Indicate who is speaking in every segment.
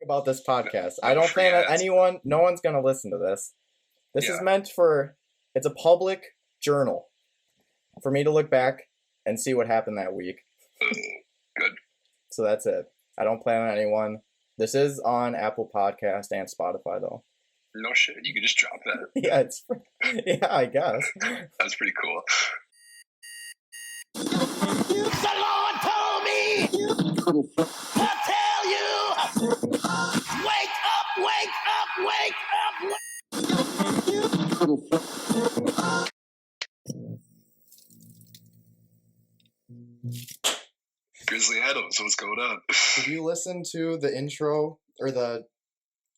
Speaker 1: about this podcast. I don't plan on no one's going to listen to this. This is meant it's a public journal for me to look back and see what happened that week.
Speaker 2: Good.
Speaker 1: So that's it. I don't plan on anyone. This is on Apple Podcast and Spotify, though.
Speaker 2: No shit. You can just drop that.
Speaker 1: Yeah, I guess.
Speaker 2: That's pretty cool.
Speaker 3: The Lord told me to tell you, wake up, wake up, wake up.
Speaker 2: Grizzly Adams, what's going on?
Speaker 1: Did you listen to the intro or the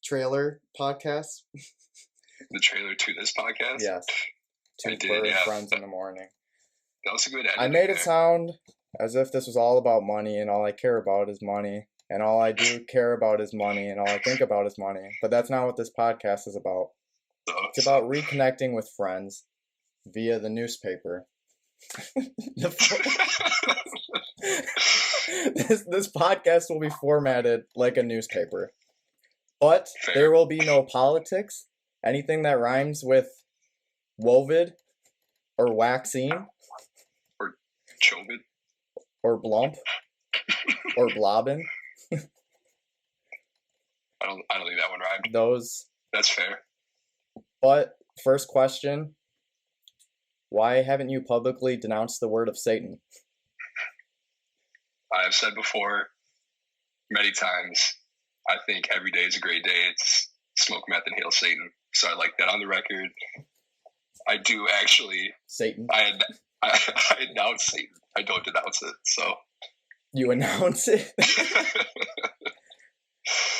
Speaker 1: trailer podcast?
Speaker 2: The trailer to this podcast?
Speaker 1: Yes.
Speaker 2: I did,
Speaker 1: Friends in the Morning.
Speaker 2: That was a good editing.
Speaker 1: I made it sound as if this was all about money and all I care about is money and all I do care about is money and all I think about is money. But that's not what this podcast is about. It's about reconnecting with friends via the newspaper. This podcast will be formatted like a newspaper. But there will be no politics. Anything that rhymes with wovid or waxine.
Speaker 2: Or chovid.
Speaker 1: Or blump. Or blobbin.
Speaker 2: I don't think that one rhymed.
Speaker 1: That's
Speaker 2: fair.
Speaker 1: But first question. Why haven't you publicly denounced the word of Satan?
Speaker 2: I've said before many times, I think every day is a great day. It's smoke meth and hail Satan. So I like that on the record. I do actually.
Speaker 1: Satan?
Speaker 2: I announce Satan. I don't denounce it. So.
Speaker 1: You announce it?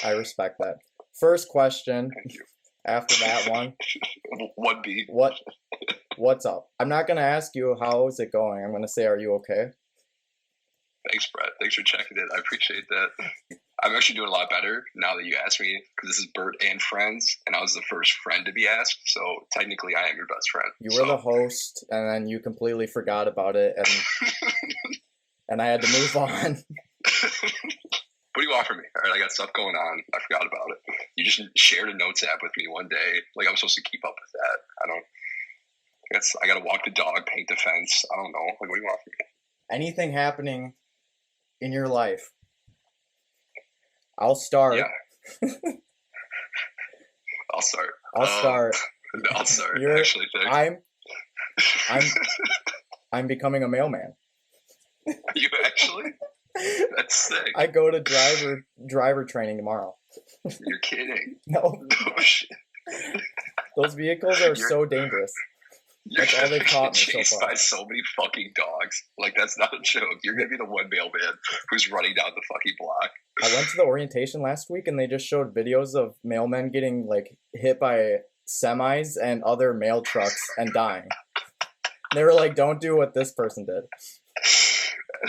Speaker 1: I respect that. First question.
Speaker 2: Thank you.
Speaker 1: After that one.
Speaker 2: 1B.
Speaker 1: What's up? I'm not going to ask you how is it going. I'm going to say, are you okay?
Speaker 2: Thanks, Brett. Thanks for checking it. I appreciate that. I'm actually doing a lot better now that you asked me, because this is Burt and Friends, and I was the first friend to be asked, so technically I am your best friend.
Speaker 1: You were the host, and then you completely forgot about it, and I had to move on.
Speaker 2: What do you want from me? All right, I got stuff going on. I forgot about it. You just shared a notes app with me one day. Like, I'm supposed to keep up with that. I got to walk the dog, paint the fence. I don't know. Like, what do you want from me?
Speaker 1: Anything happening in your life? I'll start.
Speaker 2: Yeah. I'll start.
Speaker 1: I'll start.
Speaker 2: I actually think.
Speaker 1: I'm becoming a mailman.
Speaker 2: You actually? That's sick.
Speaker 1: I go to driver training tomorrow.
Speaker 2: You're kidding.
Speaker 1: No.
Speaker 2: No shit.
Speaker 1: Those vehicles are so dangerous. That's all they've taught me
Speaker 2: chased
Speaker 1: so far.
Speaker 2: by so many fucking dogs. Like, that's not a joke. You're going to be the one mailman who's running down the fucking block.
Speaker 1: I went to the orientation last week, and they just showed videos of mailmen getting, like, hit by semis and other mail trucks and dying. They were like, don't do what this person did.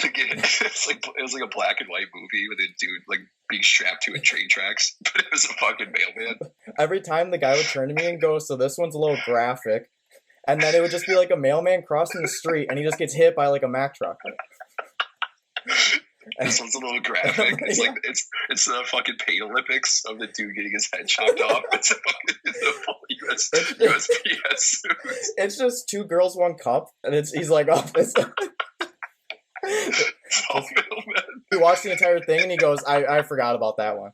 Speaker 2: It was like a black and white movie with a dude, like, being strapped to a train tracks, but it was a fucking mailman. Every time
Speaker 1: the guy would turn to me and go, so this one's a little graphic. And then it would just be like a mailman crossing the street, and he just gets hit by like a Mack truck.
Speaker 2: This one's a little graphic. It's like it's the fucking paint Olympics of the dude getting his head chopped off. It's a fucking USPS suit.
Speaker 1: It's just 2 girls, 1 cup, and he's like, oh, this. He watched the entire thing, and he goes, I forgot about that one.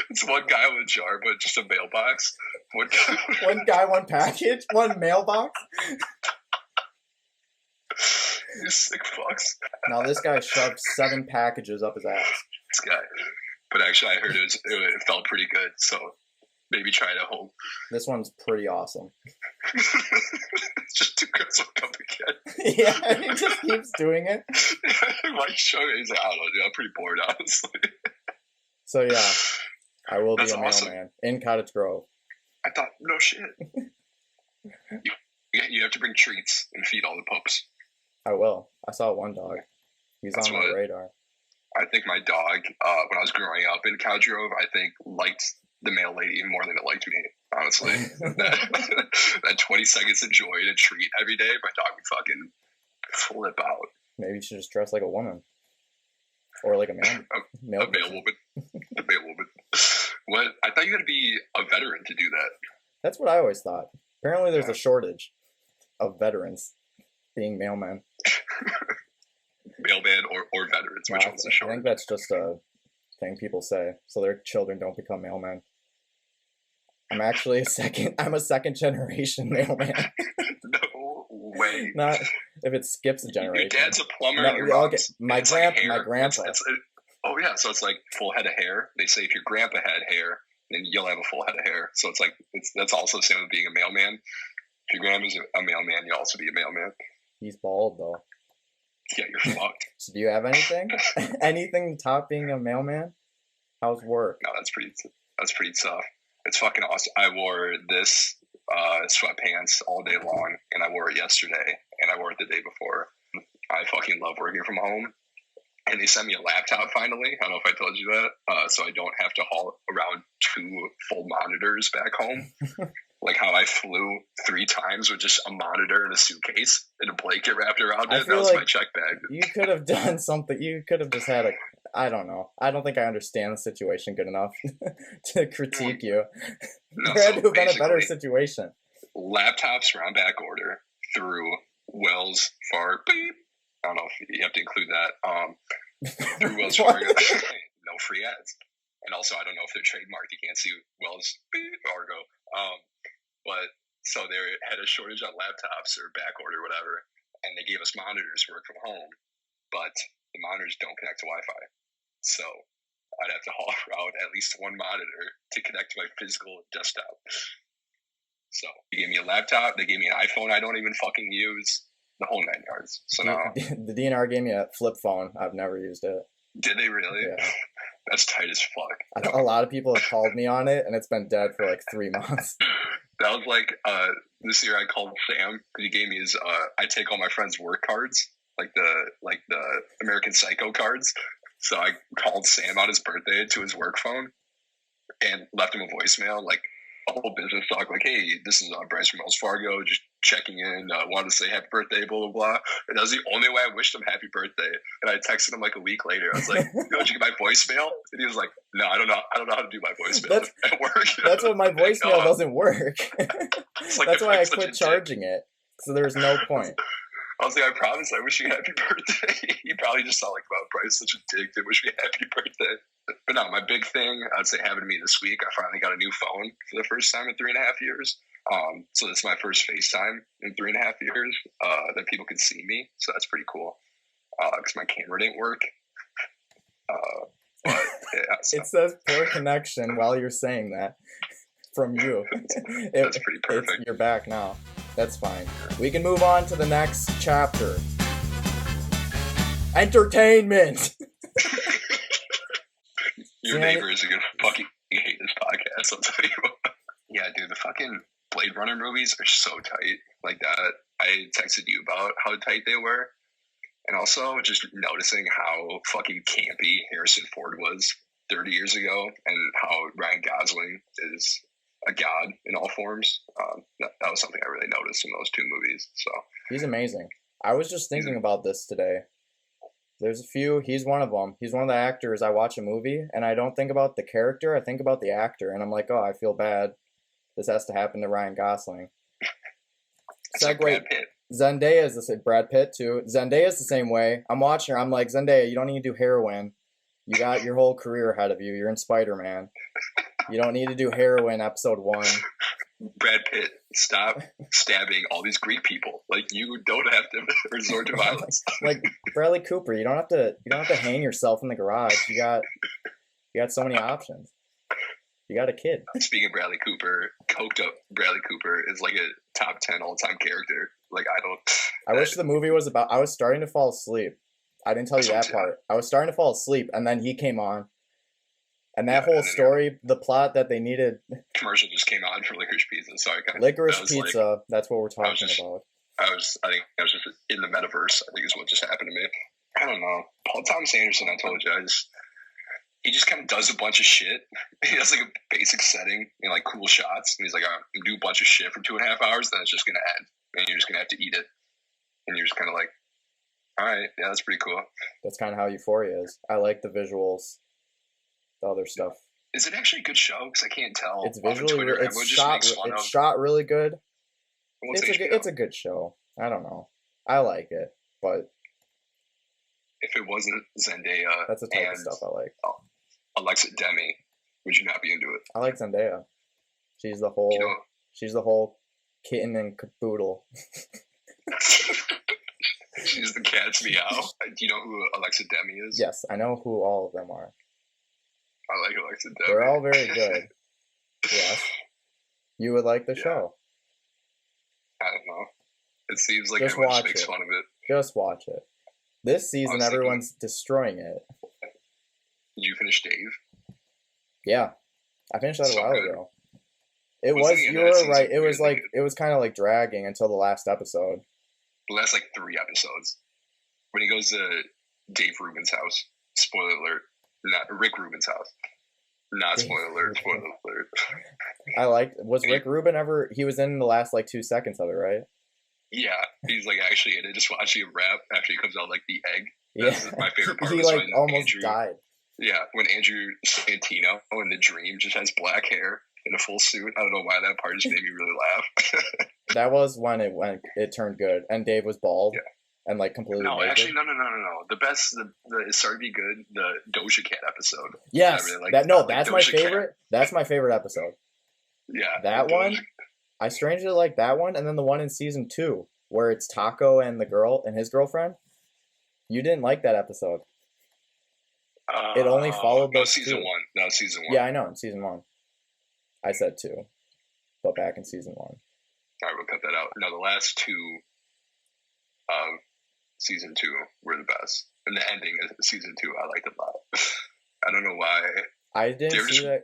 Speaker 2: It's one guy with a jar, but just a mailbox.
Speaker 1: One guy, 1 package, 1 mailbox.
Speaker 2: You sick fucks.
Speaker 1: Now this guy shoved 7 packages up his ass.
Speaker 2: This guy. But actually, I heard it felt pretty good, so maybe try it at home.
Speaker 1: This one's pretty awesome.
Speaker 2: It's just 2 girls will come again.
Speaker 1: Yeah, and he just keeps doing it.
Speaker 2: Why show it? He's like, I don't know, dude. I'm pretty bored, honestly.
Speaker 1: So yeah, I will be a
Speaker 2: awesome.
Speaker 1: mailman in Cottage Grove.
Speaker 2: I thought, no shit. You have to bring treats and feed all the pups.
Speaker 1: I will. I saw 1 dog. He's on my radar.
Speaker 2: I think my dog, when I was growing up in Cottage Grove, I think liked the mail lady more than it liked me, honestly. that 20 seconds of joy and a treat every day, my dog would fucking flip out.
Speaker 1: Maybe you should just dress like a woman. Or like a mail
Speaker 2: mailwoman. A mailwoman. What? I thought you had to be a veteran to do that.
Speaker 1: That's what I always thought. Apparently there's a shortage of veterans being mailmen.
Speaker 2: Mailman or veterans, which one's the shortage?
Speaker 1: I think that's just a thing people say, so their children don't become mailmen. I'm actually I'm a second generation mailman.
Speaker 2: No way.
Speaker 1: Not if it skips a generation.
Speaker 2: Your dad's a plumber. No,
Speaker 1: my grandpa.
Speaker 2: Oh yeah, so it's like full head of hair. They say if your grandpa had hair, then you'll have a full head of hair. So it's like that's also the same with being a mailman. If your grandma's a mailman, you'll also be a mailman. He's
Speaker 1: bald though.
Speaker 2: Yeah, you're fucked.
Speaker 1: So do you have anything? Anything top being a mailman? How's work?
Speaker 2: No, that's pretty tough. It's fucking awesome. I wore this sweatpants all day long, and I wore it yesterday, and I wore it the day before. I fucking love working from home. And they sent me a laptop finally. I don't know if I told you that. So I don't have to haul around 2 full monitors back home. Like how I flew 3 times with just a monitor and a suitcase and a blanket wrapped around it. That was my check bag.
Speaker 1: You could have done something. You could have just had I don't know. I don't think I understand the situation good enough to critique you.
Speaker 2: No,
Speaker 1: there had to have been a better situation.
Speaker 2: Laptops are on back order through Wells Fargo. Beep. I don't know if you have to include that. Through Wells Fargo. No free ads. And also, I don't know if they're trademarked. You can't see Wells Fargo. But so they had a shortage on laptops or back order or whatever. And they gave us monitors to work from home. But the monitors don't connect to Wi-Fi. So I'd have to haul around at least 1 monitor to connect to my physical desktop. So they gave me a laptop. They gave me an iPhone I don't even fucking use. The whole 9 yards. So now
Speaker 1: the DNR gave me a flip phone. I've never used it.
Speaker 2: Did they really?
Speaker 1: Yeah.
Speaker 2: That's tight as fuck.
Speaker 1: A lot of people have called me on it, and it's been dead for like 3 months.
Speaker 2: That was like this year I called Sam because he gave me his. I take all my friends' work cards, like the American Psycho cards. So I called Sam on his birthday to his work phone and left him a voicemail, like a whole business talk, like, "Hey, this is Bryce from Wells Fargo, just checking in. Wanted to say happy birthday, blah blah blah." And that was the only way I wished him happy birthday. And I texted him like a week later. I was like, "Yo, did you get my voicemail?" And he was like, "No, I don't know how to do my voicemail at work."
Speaker 1: That's what my voicemail doesn't work. That's why I quit charging it. So there's no point.
Speaker 2: I was like, "I promise, I wish you happy birthday." He probably just saw like, "Wow, Bryce, such a dick to wish me happy birthday." But no, my big thing, I'd say happened to me this week. I finally got a new phone for the first time in 3.5 years. So this is my first FaceTime in 3.5 years that people can see me. So that's pretty cool because my camera didn't work. But yeah, so.
Speaker 1: It says poor connection while you're saying that from you.
Speaker 2: That's pretty perfect.
Speaker 1: You're back now. That's fine. We can move on to the next chapter. Entertainment!
Speaker 2: Your neighbors are going to fucking hate this podcast, I'll tell you what. Yeah, dude, the fucking Blade Runner movies are so tight. Like that, I texted you about how tight they were. And also just noticing how fucking campy Harrison Ford was 30 years ago and how Ryan Gosling is a god in all forms. That was something I really noticed in those 2 movies. So
Speaker 1: he's amazing. I was just thinking about this today. There's a few. He's one of them. He's one of the actors. I watch a movie, and I don't think about the character. I think about the actor, and I'm like, oh, I feel bad. This has to happen to Ryan Gosling.
Speaker 2: Like Brad Pitt.
Speaker 1: Zendaya is the same. Brad Pitt, too. Zendaya is the same way. I'm watching her. I'm like, Zendaya, you don't need to do heroin. You got your whole career ahead of you. You're in Spider-Man. You don't need to do heroin episode 1.
Speaker 2: Brad Pitt, stop stabbing all these Greek people. Like, you don't have to resort to violence.
Speaker 1: Like Bradley Cooper, you don't have to hang yourself in the garage. You got so many options. You got a kid.
Speaker 2: Speaking of Bradley Cooper, coked up Bradley Cooper is like a top 10 all-time character. Like,
Speaker 1: I wish the movie was about. I was starting to fall asleep. I didn't tell you that part. I was starting to fall asleep, and then he came on. And that whole story, the plot that they needed...
Speaker 2: Commercial just came on for Licorice Pizza, so I kind of...
Speaker 1: Licorice Pizza, that's what we're talking about.
Speaker 2: I think I was just in the metaverse, I think is what just happened to me. I don't know. Paul Thomas Anderson, I told you, he just kind of does a bunch of shit. He has like a basic setting and like cool shots. And he's like, I'm going to do a bunch of shit for 2.5 hours, then it's just going to end. And you're just going to have to eat it. And you're just kind of like, All right, yeah, that's pretty cool.
Speaker 1: That's kind of how Euphoria is. I like the visuals, the other stuff.
Speaker 2: Is it actually a good show? Because I can't tell.
Speaker 1: It's visually, it's shot really good. It's a good show. I don't know. I like it, but
Speaker 2: if it wasn't Zendaya,
Speaker 1: that's the type of stuff I like.
Speaker 2: Alexa Demi, would you not be into it?
Speaker 1: I like Zendaya. She's the whole kitten and caboodle.
Speaker 2: She's the cat's meow. Do you know who Alexa Demi is?
Speaker 1: Yes, I know who all of them are.
Speaker 2: I like Alexa Demi.
Speaker 1: They're all very good. Yes. You would like the show.
Speaker 2: I don't know. It seems like everyone just makes fun of it.
Speaker 1: Just watch it. This season, everyone's destroying it.
Speaker 2: Did you finish Dave?
Speaker 1: Yeah. I finished that a while ago. You were right. It was kind of like dragging until the last episode.
Speaker 2: The last 3 episodes. When he goes to Dave Rubin's house. Spoiler alert. Not Rick Rubin's house. Not spoiler alert. Spoiler alert.
Speaker 1: Was Rick Rubin ever? He was in the last 2 seconds of it, right?
Speaker 2: Yeah, he's actually in it. Just watching him rap after he comes out the egg. That's my favorite part.
Speaker 1: He almost died.
Speaker 2: Yeah, when Andrew Santino in the dream just has black hair in a full suit. I don't know why that part just made me really laugh.
Speaker 1: That was when it turned good, and Dave was bald and completely.
Speaker 2: No,
Speaker 1: naked.
Speaker 2: Actually, no. The best, it started to be good. The Doja Cat episode.
Speaker 1: Yes, really that's my favorite. Cat. That's my favorite episode.
Speaker 2: Yeah,
Speaker 1: that one. I strangely like that one, and then the one in season 2 where it's Taco and the girl and his girlfriend. You didn't like that episode. It only followed those
Speaker 2: season 1. No, season 1.
Speaker 1: Yeah, I know. In season 1, I said 2, but back in season 1.
Speaker 2: All right, we'll cut that out. No, the last 2 of season 2 were the best, and the ending of season 2 I liked a lot. I don't know why.
Speaker 1: I didn't see that.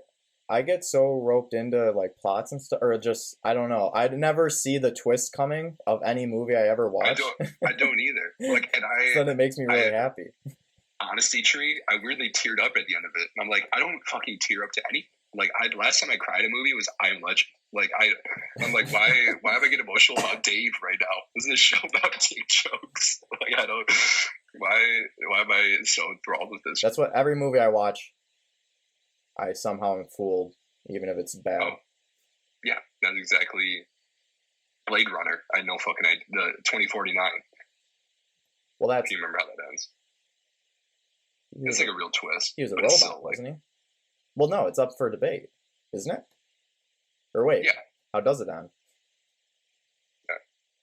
Speaker 1: I get so roped into plots and stuff, or just I don't know. I'd never see the twist coming of any movie I ever watch.
Speaker 2: I don't either.
Speaker 1: So it makes me really happy.
Speaker 2: Honesty Tree, I weirdly teared up at the end of it. And I'm I don't fucking tear up to anything. Last time I cried a movie was I Am Legend. I'm why have I get emotional about Dave right now? Isn't this show about Dave jokes? I don't. Why am I so enthralled with this?
Speaker 1: That's what every movie I watch. I somehow am fooled, even if it's bad.
Speaker 2: Oh, yeah, that's exactly Blade Runner. I know the 2049.
Speaker 1: Well, that's.
Speaker 2: Do you remember how that ends? It's a real twist.
Speaker 1: He was a robot, wasn't he? Well, no, it's up for debate, isn't it? Or wait,
Speaker 2: yeah.
Speaker 1: How does it end?
Speaker 2: Yeah.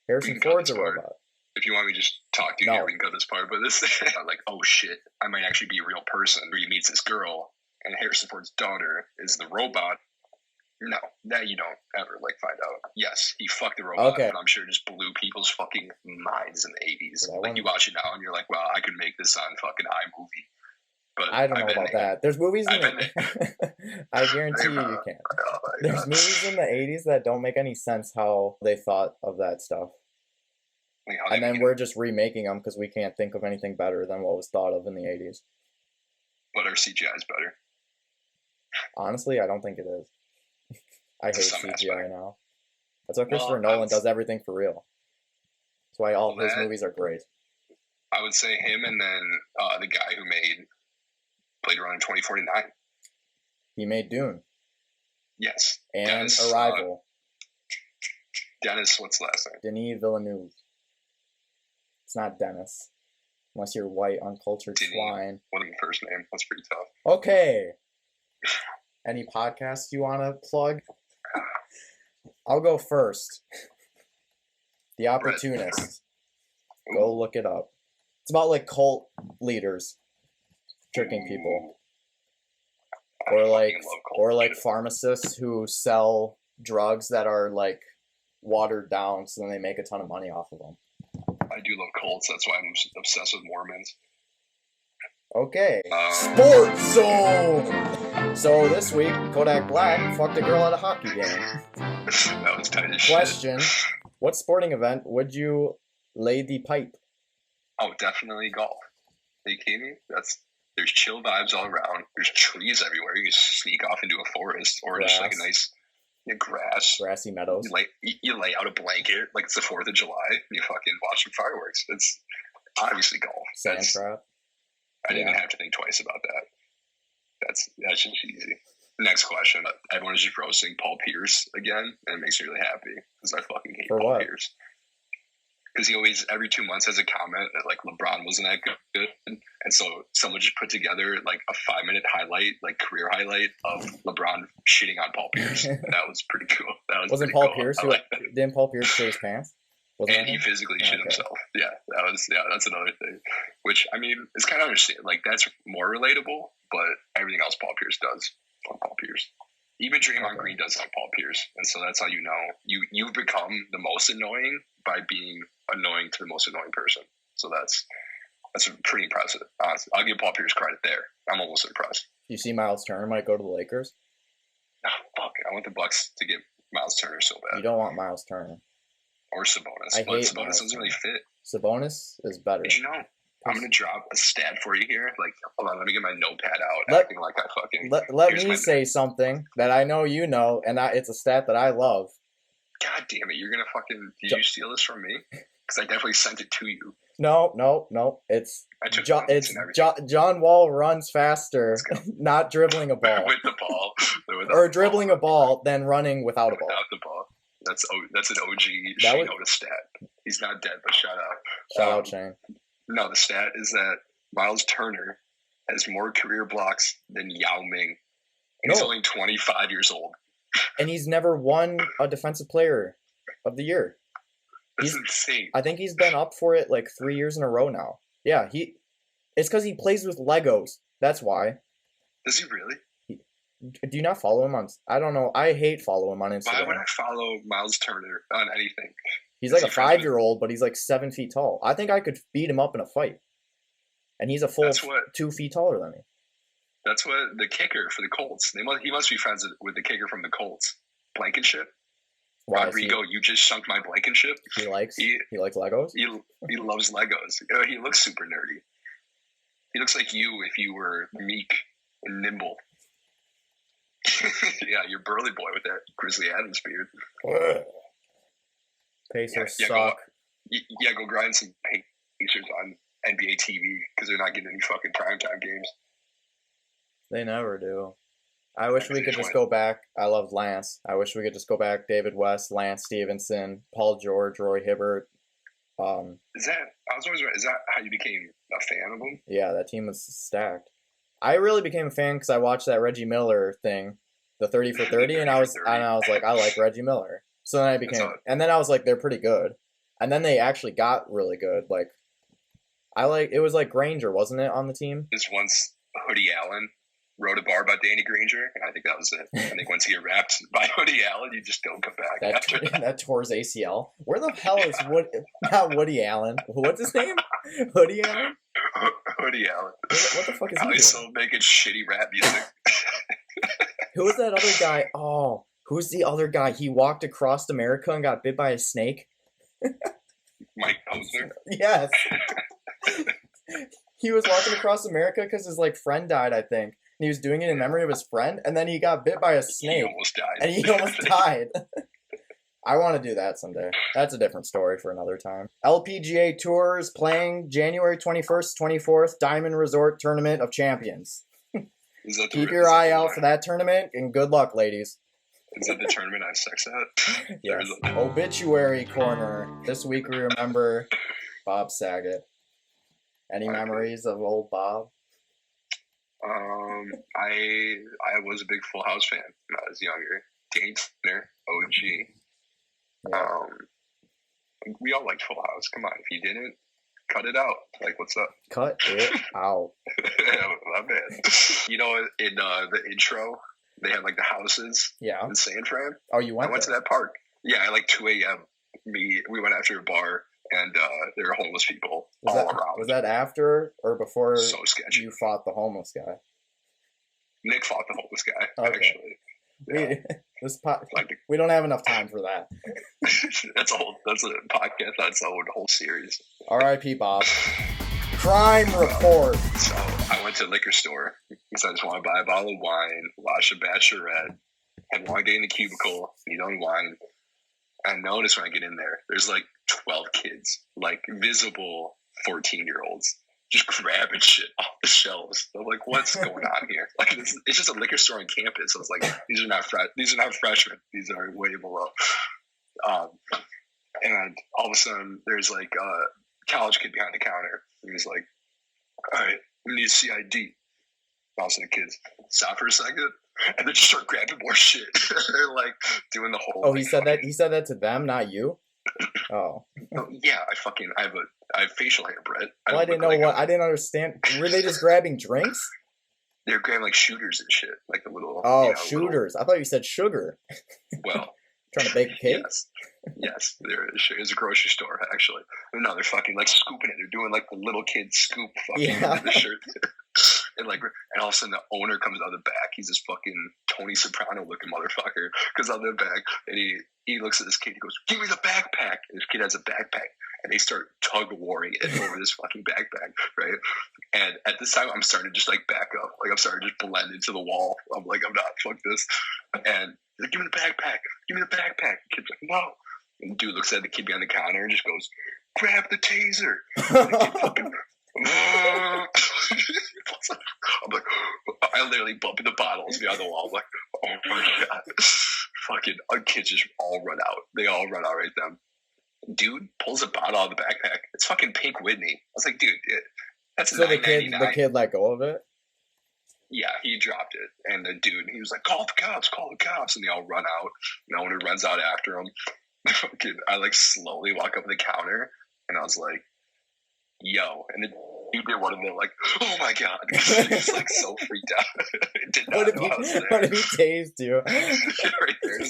Speaker 1: Harrison Ford's a robot.
Speaker 2: If you want me to just talk to you here, we can cut this part. But this, oh shit, I might actually be a real person. Where he meets this girl, and Harrison Ford's daughter is the robot. No, that you don't ever find out. Yes, he fucked the robot, but I'm sure just blew people's fucking minds in the 80s. You watch it now, and you're like, wow, I could make this on fucking iMovie. But
Speaker 1: I don't know about that. There's movies in I guarantee you can't. There's movies in the 80s that don't make any sense how they thought of that stuff. And then we're just remaking them because we can't think of anything better than what was thought of in the 80s.
Speaker 2: But our CGI is better.
Speaker 1: Honestly, I don't think it is. I hate CGI now. That's why Christopher Nolan does everything for real. That's why all his movies are great.
Speaker 2: I would say him and then the guy who made Blade Runner 2049.
Speaker 1: He made Dune.
Speaker 2: Yes.
Speaker 1: And Dennis, Arrival.
Speaker 2: Dennis, what's the last name?
Speaker 1: Denis Villeneuve. It's not Dennis. Unless you're white, uncultured swine.
Speaker 2: What is your first name? That's pretty tough.
Speaker 1: Okay. Any podcasts you want to plug? I'll go first. The Opportunist. Go look it up. It's about cult leaders tricking people. Or pharmacists who sell drugs that are watered down so then they make a ton of money off of them.
Speaker 2: I do love cults. That's why I'm obsessed with Mormons.
Speaker 1: Okay. Sports Zone! So this week, Kodak Black fucked a girl at a hockey game.
Speaker 2: That was tight as shit.
Speaker 1: Question. What sporting event would you lay the pipe?
Speaker 2: Oh, definitely golf. Are you kidding me? There's chill vibes all around. There's trees everywhere. You can sneak off into a forest or just a nice grass.
Speaker 1: Grassy meadows.
Speaker 2: You lay out a blanket like it's the 4th of July and you fucking watch some fireworks. Obviously golf.
Speaker 1: Sand trap.
Speaker 2: I didn't have to think twice about that. That's just easy. Next question. Everyone is just roasting Paul Pierce again, and it makes me really happy because I fucking hate Paul Pierce. Because he always, every 2 months, has a comment that, like, LeBron wasn't that good. And so someone just put together, like, a 5-minute highlight, like, career highlight of LeBron shitting on Paul Pierce. That was pretty cool. Wasn't
Speaker 1: Paul Pierce who, didn't Paul Pierce shit his pants?
Speaker 2: And he physically shit himself. Yeah, that's another thing. Which, I mean, it's kind of understandable. Like, that's more relatable, but everything else Paul Pierce does on Paul Pierce. Even Draymond Green does on Paul Pierce. And so that's how you know. You've become the most annoying by being annoying to the most annoying person. So that's pretty impressive. Honestly, I'll give Paul Pierce credit there. I'm almost impressed.
Speaker 1: You see Miles Turner might go to the Lakers?
Speaker 2: Oh, fuck. I want the Bucks to get Miles Turner so bad.
Speaker 1: You don't want Miles Turner.
Speaker 2: Or Sabonis. But Sabonis doesn't really fit.
Speaker 1: Sabonis is better.
Speaker 2: Did you know? I'm going to drop a stat for you here. Like, hold on, let me get my notepad out. Acting like I fucking...
Speaker 1: Let me say something that I know you know, and it's a stat that I love.
Speaker 2: God damn it. You're going to fucking... Did you steal this from me? Because I definitely sent it to you.
Speaker 1: No. It's John Wall runs faster, not dribbling a ball.
Speaker 2: With the ball.
Speaker 1: Or dribbling a ball, then running without a ball.
Speaker 2: Without the ball. That's an OG Shane Otis stat. He's not dead, but shout out.
Speaker 1: Shout out, Shane.
Speaker 2: No, the stat is that Miles Turner has more career blocks than Yao Ming. And he's only 25 years old.
Speaker 1: And he's never won a Defensive Player of the Year.
Speaker 2: That's insane.
Speaker 1: I think he's been up for it like 3 years in a row now. Yeah, it's because he plays with Legos. That's why.
Speaker 2: Does he really?
Speaker 1: Do you not follow him on... I don't know. I hate following him on Instagram.
Speaker 2: Why would I follow Miles Turner on anything?
Speaker 1: He's like a 5-year-old, but he's like 7 feet tall. I think I could beat him up in a fight. And he's a full 2 feet taller than me.
Speaker 2: That's what the kicker for the Colts. He must be friends with the kicker from the Colts. Blankenship. Rodrigo, you just sunk my Blankenship.
Speaker 1: He likes Legos?
Speaker 2: He loves Legos. He looks super nerdy. He looks like you if you were meek and nimble. Yeah, you're burly boy with that Grizzly Adams beard.
Speaker 1: Pacers suck.
Speaker 2: Go grind some Pacers on NBA TV because they're not getting any fucking primetime games.
Speaker 1: They never do. I wish we could just go back. I loved Lance. I wish we could just go back. David West, Lance Stevenson, Paul George, Roy Hibbert.
Speaker 2: Is that how you became a fan of them?
Speaker 1: Yeah, that team was stacked. I really became a fan because I watched that Reggie Miller thing, the 30 for 30, and I was like, I like Reggie Miller. So then I was like, they're pretty good. And then they actually got really good. Like, it was like Granger, wasn't it, on the team?
Speaker 2: This once Hoodie Allen wrote a bar about Danny Granger, and I think that was it. I think once you get wrapped by Hoodie Allen, you just don't come back after that.
Speaker 1: That tore his ACL. Where the hell is not Woody Allen? What's his name? Hoodie Allen?
Speaker 2: Hoodie Allen.
Speaker 1: What the fuck is he doing?
Speaker 2: He's still making shitty rap music.
Speaker 1: Who was that other guy? Oh, who's the other guy? He walked across America and got bit by a snake?
Speaker 2: Mike Posner?
Speaker 1: Yes. He was walking across America because his friend died, I think. And he was doing it in memory of his friend, and then he got bit by a snake.
Speaker 2: He almost died.
Speaker 1: And he almost died. I want to do that someday. That's a different story for another time. LPGA Tour is playing January 21st, 24th, Diamond Resort Tournament of Champions. Keep your eye out for that tournament, and good luck, ladies.
Speaker 2: Is that the tournament I have sex at?
Speaker 1: Yes. Obituary Corner. This week we remember Bob Saget. Any memories of old Bob?
Speaker 2: I was a big Full House fan when I was younger. Danny Tanner, OG.
Speaker 1: Yeah.
Speaker 2: We all liked Full House. Come on, if you didn't, cut it out. Like, what's up?
Speaker 1: Cut it out.
Speaker 2: My bad. You know, in the intro, they had the houses.
Speaker 1: Yeah.
Speaker 2: In San Fran.
Speaker 1: Oh, you went?
Speaker 2: I went to that park. Yeah, at 2 a.m. We went after a bar, and there were homeless people all around.
Speaker 1: Was that after or before?
Speaker 2: So sketchy.
Speaker 1: You fought the homeless guy?
Speaker 2: Nick fought the homeless guy. Okay. Actually. Yeah.
Speaker 1: We don't have enough time for that.
Speaker 2: That's a podcast. That's a whole series.
Speaker 1: R.I.P. Bob. Crime report.
Speaker 2: So I went to a liquor store because I just want to buy a bottle of wine, watch a bachelorette, have a long day in the cubicle, need on wine. I notice when I get in there, there's 12 kids, visible 14-year-olds just grabbing shit off the shelves. I'm like, what's going on here? Like, it's just a liquor store on campus. I was like, these are not freshmen. These are way below. And all of a sudden, there's like a college kid behind the counter. And he's like, all right, we need a CID. All of a sudden, the kids stop for a second, and then just start grabbing more shit. They're like doing the whole.
Speaker 1: Oh, he said that. He said that to them, not you. Oh.
Speaker 2: Yeah, I have facial hair, Brett.
Speaker 1: I didn't know what. I didn't understand. Were they just grabbing drinks?
Speaker 2: They're grabbing like shooters and shit, like the little.
Speaker 1: Oh, shooters! I thought you said sugar.
Speaker 2: Well,
Speaker 1: trying to bake a cake.
Speaker 2: Yes. There's a grocery store actually. No, they're fucking like scooping it. They're doing like the little kid scoop fucking the shirt. And all of a sudden the owner comes out of the back. He's this fucking Tony Soprano looking motherfucker. Comes out of the back and he looks at this kid. He goes, "Give me the backpack." And this kid has a backpack, and they start tug warring it over this fucking backpack, right? And at this time, I'm starting to just like back up. Like I'm starting to just blend into the wall. I'm like, I'm not. Fuck this. And he's like, "Give me the backpack. Give me the backpack." The kid's like, "No." And the dude looks at the kid behind the counter and just goes, "Grab the taser." And the kid fucking. I'm like, I literally bump into bottles behind the wall. I'm like, oh my god. Fucking our kids just all run out. They all run out right then. Dude pulls a bottle out of the backpack. It's fucking Pink Whitney. I was like, dude, that's a
Speaker 1: so the kid let go of it?
Speaker 2: Yeah, he dropped it. And the dude, he was like, call the cops. And they all run out. No one runs out after him. I like slowly walk up to the counter and I was like, yo, and the dude did one of them like, oh my god, he's like so freaked out. Did not know I was there.
Speaker 1: What if he tased you?
Speaker 2: Right there.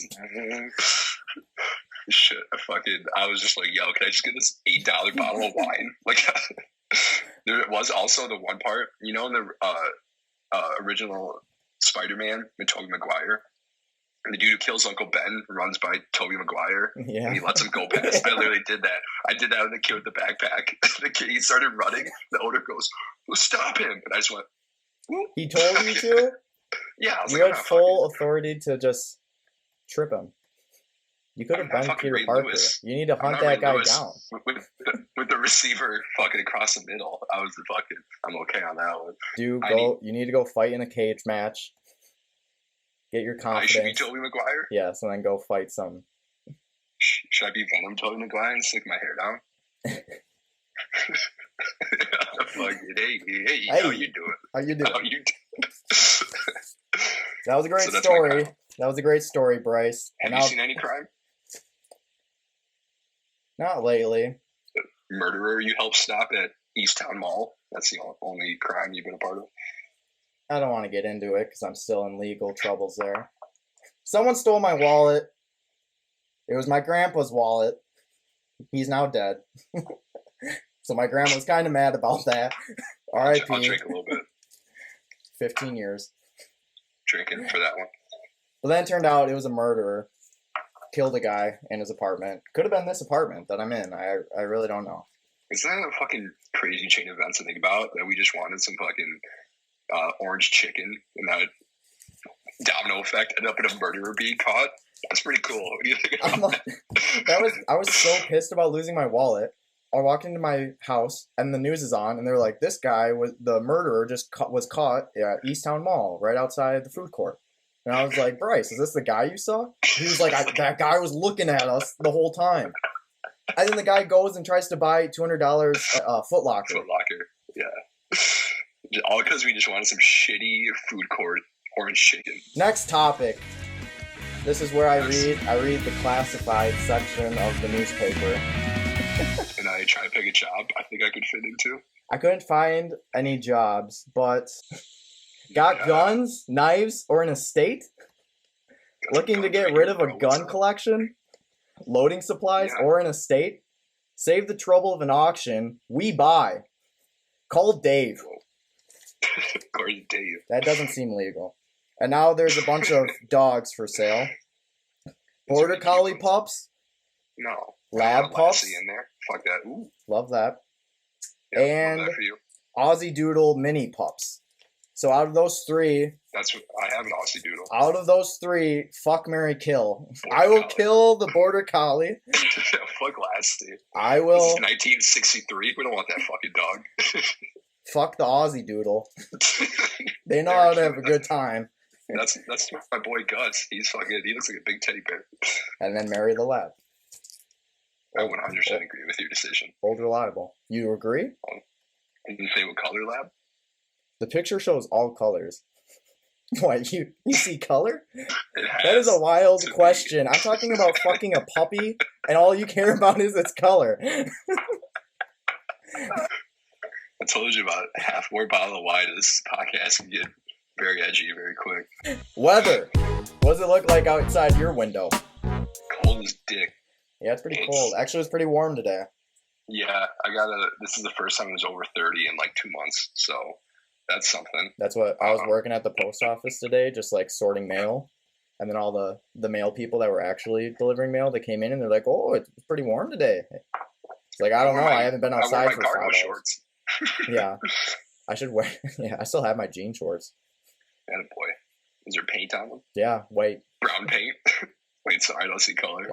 Speaker 2: Shit, I was just like, yo, can I just get this $8 bottle of wine? Like, there was also the one part, you know, in the original Spider-Man with Tobey Maguire. And the dude who kills Uncle Ben runs by Tobey Maguire, and he lets him go past. I literally did that. I did that with the kid with the backpack. The kid, he started running. The owner goes, well, "Stop him!" And I just went. Whoop.
Speaker 1: He told you to.
Speaker 2: Yeah, I was
Speaker 1: you had full authority to just trip him. You could have been Peter Parker. Lewis. You need to hunt that guy down.
Speaker 2: With the receiver fucking across the middle, I'm okay on that one.
Speaker 1: You need to go fight in a cage match. Get your confidence.
Speaker 2: I should be Tobey Maguire?
Speaker 1: Yes, and then go fight some.
Speaker 2: Should I be Venom Tobey Maguire and stick my hair down? Hey, how you doing?
Speaker 1: How you doing? That was a great story. That was a great story, Bryce.
Speaker 2: Have you seen any crime?
Speaker 1: Not lately.
Speaker 2: The murderer you helped stop at Easttown Mall. That's the only crime you've been a part of.
Speaker 1: I don't want to get into it because I'm still in legal troubles there. Someone stole my wallet. It was my grandpa's wallet. He's now dead. So my grandma was kind of mad about that. R.I.P.
Speaker 2: I'll drink a little bit.
Speaker 1: 15 years.
Speaker 2: Drinking for that one.
Speaker 1: But then it turned out it was a murderer. Killed a guy in his apartment. Could have been this apartment that I'm in. I really don't know.
Speaker 2: Isn't that a fucking crazy chain of events to think about? That we just wanted some fucking orange chicken, and that domino effect ended up in a murderer being caught. That's pretty cool. What do you think about that?
Speaker 1: I was so pissed about losing my wallet. I walked into my house, and the news is on, and they're like, this guy, the murderer, was caught at Easttown Mall, right outside the food court. And I was like, Bryce, is this the guy you saw? He was like, that guy was looking at us the whole time. And then the guy goes and tries to buy $200 Foot Locker.
Speaker 2: Foot Locker, yeah. All because we just wanted some shitty food court orange chicken.
Speaker 1: Next topic. This is where I read the classified section of the newspaper.
Speaker 2: And I try to pick a job I think I could fit into.
Speaker 1: I couldn't find any jobs, but got guns, knives, or an estate? Looking to get rid of a gun collection? Loading supplies, or an estate? Save the trouble of an auction. We buy. Call Dave.
Speaker 2: Where's Dave?
Speaker 1: That doesn't seem legal. And now there's a bunch of dogs for sale. Border Collie pups.
Speaker 2: No.
Speaker 1: Lab pups.
Speaker 2: In there. Fuck that. Ooh.
Speaker 1: Love that.
Speaker 2: Yeah,
Speaker 1: and
Speaker 2: love that for you.
Speaker 1: Aussie Doodle mini pups. So out of those three,
Speaker 2: That's what I have an Aussie Doodle.
Speaker 1: out of those three, fuck, marry, kill.
Speaker 2: Border
Speaker 1: I will
Speaker 2: Collie.
Speaker 1: kill the Border Collie.
Speaker 2: Fuck Lassie.
Speaker 1: I
Speaker 2: This
Speaker 1: will
Speaker 2: is 1963. We don't want that fucking dog.
Speaker 1: fuck the Aussie Doodle. They know how to have a good time.
Speaker 2: That's my boy Gus. He looks like a big teddy bear.
Speaker 1: And then marry the lab.
Speaker 2: I 100% agree with your decision.
Speaker 1: Old reliable. You agree?
Speaker 2: Did you say what color lab?
Speaker 1: The picture shows all colors. What, you see color?
Speaker 2: It
Speaker 1: That is a
Speaker 2: has
Speaker 1: wild
Speaker 2: to be.
Speaker 1: question. I'm talking about fucking a puppy, and all you care about is its color.
Speaker 2: I told you about half more bottle of wine. This podcast can get very edgy very quick.
Speaker 1: Weather. What does it look like outside your window?
Speaker 2: Cold as dick.
Speaker 1: Yeah, it's pretty cold. Actually, it's pretty warm today.
Speaker 2: Yeah, this is the first time it was over 30 in like 2 months, so that's something.
Speaker 1: That's what I was working at the post office today, just like sorting mail. And then all the mail people that were actually delivering mail, they came in and they're like, "Oh, it's pretty warm today." It's like, I don't know. I haven't been outside for 5
Speaker 2: cargo
Speaker 1: hours.
Speaker 2: shorts.
Speaker 1: Yeah, I should wear. Yeah, I still have my jean shorts.
Speaker 2: Attaboy. Is there paint on them?
Speaker 1: Yeah, white.
Speaker 2: Brown paint? Wait, sorry, I don't see color.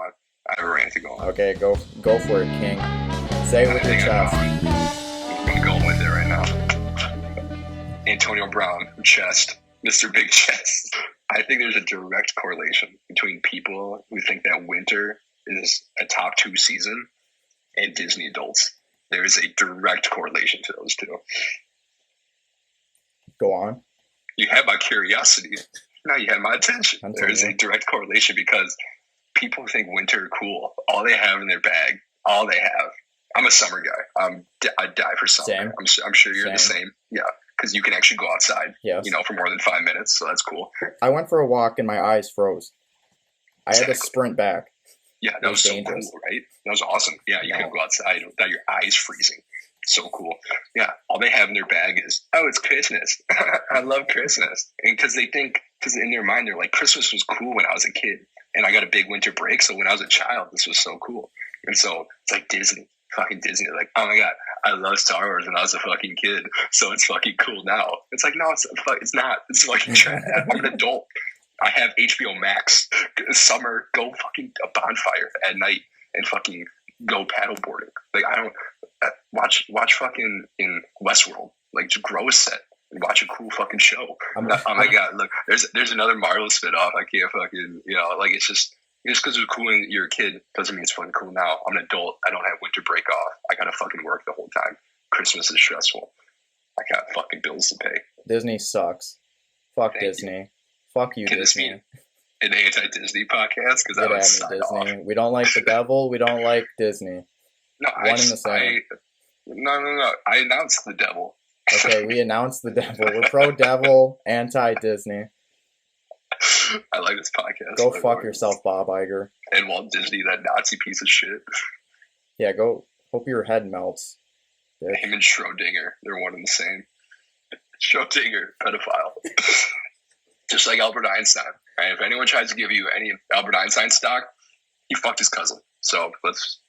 Speaker 2: I have a rant to go on.
Speaker 1: Okay, go for it, King. Say it with your chest.
Speaker 2: I'm going with it right now. Antonio Brown, chest. Mr. Big Chest. I think there's a direct correlation between people who think that winter is a top 2 season and Disney adults. There is a direct correlation to those two.
Speaker 1: Go on.
Speaker 2: You had my curiosity. Now you have my attention.
Speaker 1: I'm
Speaker 2: There is
Speaker 1: telling
Speaker 2: a direct correlation because people think winter cool. All they have in their bag, all they have. I'm a summer guy. I die for summer.
Speaker 1: Same.
Speaker 2: I'm sure you're the same. Yeah, because you can actually go outside.
Speaker 1: Yes.
Speaker 2: For more than 5 minutes, so that's cool.
Speaker 1: I went for a walk and my eyes froze. I had to sprint back.
Speaker 2: Yeah, that was so
Speaker 1: dangerous.
Speaker 2: cool, right? That was awesome. Yeah, you can go outside without your eyes freezing. So cool. Yeah, all they have in their bag is, oh, it's Christmas. I love Christmas. And because in their mind, they're like, Christmas was cool when I was a kid. And I got a big winter break, so when I was a child, this was so cool. And so it's like Disney. Fucking Disney. They're like, oh my God, I love Star Wars when I was a fucking kid, so it's fucking cool now. It's like, no, it's not. It's fucking trash. I'm an adult. I have HBO Max. Summer, go fucking a bonfire at night and fucking go paddleboarding. Like, I don't watch fucking in Westworld. Like, just grow a set and watch a cool fucking show. Oh my God, look, there's another Marvel spinoff. I can't fucking, like, it's just because it was cool when you're a kid doesn't mean it's fucking cool now. I'm an adult. I don't have winter break off. I gotta fucking work the whole time. Christmas is stressful. I got fucking bills to pay.
Speaker 1: Disney sucks. Fuck
Speaker 2: Thank
Speaker 1: Disney.
Speaker 2: You.
Speaker 1: Fuck you,
Speaker 2: Can
Speaker 1: Disney.
Speaker 2: this be an anti-Disney podcast? Because I
Speaker 1: Get
Speaker 2: would
Speaker 1: at
Speaker 2: sign
Speaker 1: me, Disney.
Speaker 2: off.
Speaker 1: We don't like the devil. We don't like Disney.
Speaker 2: No,
Speaker 1: One and the same.
Speaker 2: No. I announced the devil.
Speaker 1: Okay, we announced the devil. We're pro-devil, anti-Disney.
Speaker 2: I like this podcast.
Speaker 1: Go fuck yourself, Bob Iger.
Speaker 2: And Walt Disney, that Nazi piece of shit.
Speaker 1: Yeah, go. Hope your head melts. Bitch.
Speaker 2: Him and Schrodinger, they're one and the same. Schrodinger, pedophile. Just like Albert Einstein. Right? If anyone tries to give you any Albert Einstein stock, he fucked his cousin. So let's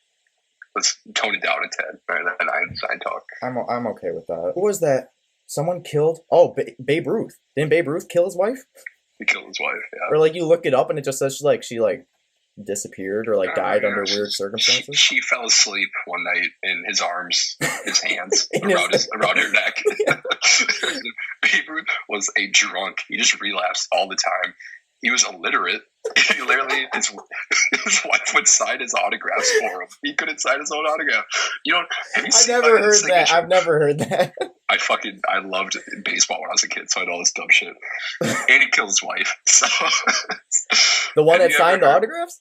Speaker 2: tone it down a tad. Right? That Einstein talk.
Speaker 1: I'm okay with that. Who was that? Someone killed? Oh, Babe Ruth. Didn't Babe Ruth kill his wife?
Speaker 2: He killed his wife. Yeah.
Speaker 1: Or like you look it up and it just says she disappeared or died under weird circumstances.
Speaker 2: She fell asleep one night in his arms, his hands around her neck. Babe Ruth was a drunk. He just relapsed all the time. He was illiterate. He literally, his wife would sign his autographs for him. He couldn't sign his own autograph.
Speaker 1: I've never heard that. I've never heard that.
Speaker 2: I loved baseball when I was a kid, so I know all this dumb shit. And he killed his wife. So
Speaker 1: the one that signed autographs?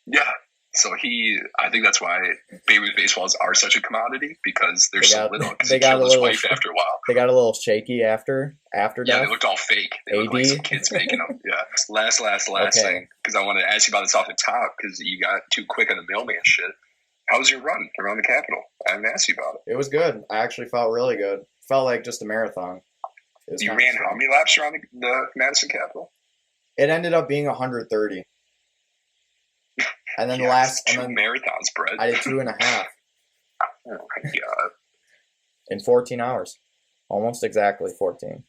Speaker 2: Yeah. So I think that's why Babe Ruth baseballs are such a commodity, because they're so little. Because he killed his wife after a while.
Speaker 1: They got a little shaky after death.
Speaker 2: Yeah, they looked all fake. They looked like some kids making them. Yeah. Last thing, because I wanted to ask you about this off the top, because you got too quick on the mailman shit. How was your run around the Capitol? I haven't asked you about it.
Speaker 1: It was good. I actually felt really good. Felt like just a marathon.
Speaker 2: You ran how many laps around the Madison Capitol?
Speaker 1: It ended up being 130. And then
Speaker 2: the last two marathons, Brett.
Speaker 1: I did 2.5.
Speaker 2: Oh my God.
Speaker 1: In 14 hours. Almost exactly 14.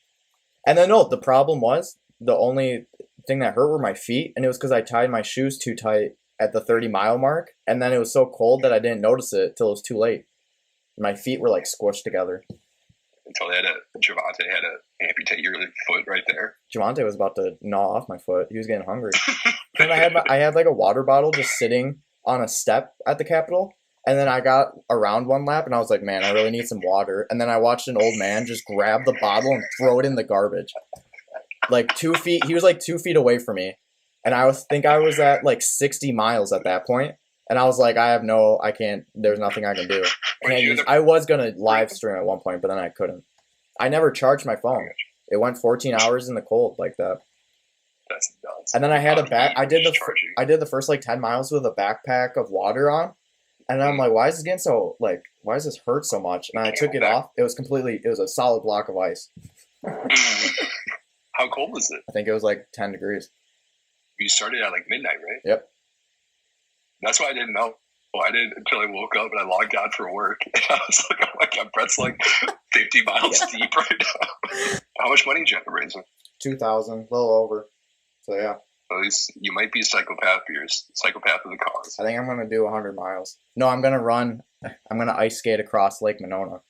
Speaker 1: And then no, the problem was the only thing that hurt were my feet, and it was because I tied my shoes too tight at the 30-mile mark, and then it was so cold that I didn't notice it till it was too late. My feet were like squished together.
Speaker 2: Until Javante had to amputate your foot right there.
Speaker 1: Javante was about to gnaw off my foot. He was getting hungry. And I had like a water bottle just sitting on a step at the Capitol. And then I got around one lap and I was like, man, I really need some water. And then I watched an old man just grab the bottle and throw it in the garbage. Like 2 feet, he was like 2 feet away from me. And I think I was at like 60 miles at that point. And I was like, I can't, there's nothing I can do. I was going to live stream at one point, but then I couldn't. I never charged my phone. It went 14 hours in the cold like that.
Speaker 2: That's nuts.
Speaker 1: And then I had I did the first like 10 miles with a backpack of water on. And I'm like, why is this hurt so much? And I took it off. It was a solid block of ice.
Speaker 2: How cold was it?
Speaker 1: I think it was like 10 degrees.
Speaker 2: You started at like midnight, right?
Speaker 1: Yep.
Speaker 2: That's why I didn't know. Well, I didn't until I woke up and I logged on for work. And I was like, oh my God, Brett's like 50 miles deep right now. How much money did you have to raise?
Speaker 1: 2,000, a little over. So yeah.
Speaker 2: At least you might be a psychopath, but you're a psychopath of the cause.
Speaker 1: I think I'm going to do 100 miles. No, I'm going to ice skate across Lake Monona.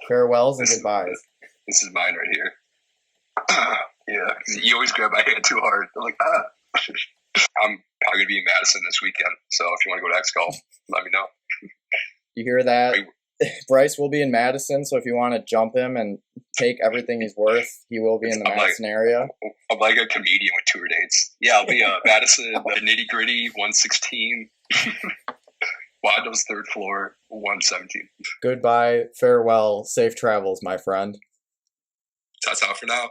Speaker 1: Farewells and goodbyes.
Speaker 2: This is mine right here. Yeah, you always grab my hand too hard. I'm like, I'm probably going to be in Madison this weekend, so if you want to go to X-Golf, let me know.
Speaker 1: You hear that? Bryce will be in Madison, so if you want to jump him and take everything he's worth, he will be in the Madison area.
Speaker 2: I'm like a comedian with tour dates. Yeah, I'll be Madison, the Nitty Gritty, 116. Wando's third floor, 117.
Speaker 1: Goodbye, farewell, safe travels, my friend.
Speaker 2: That's all for now.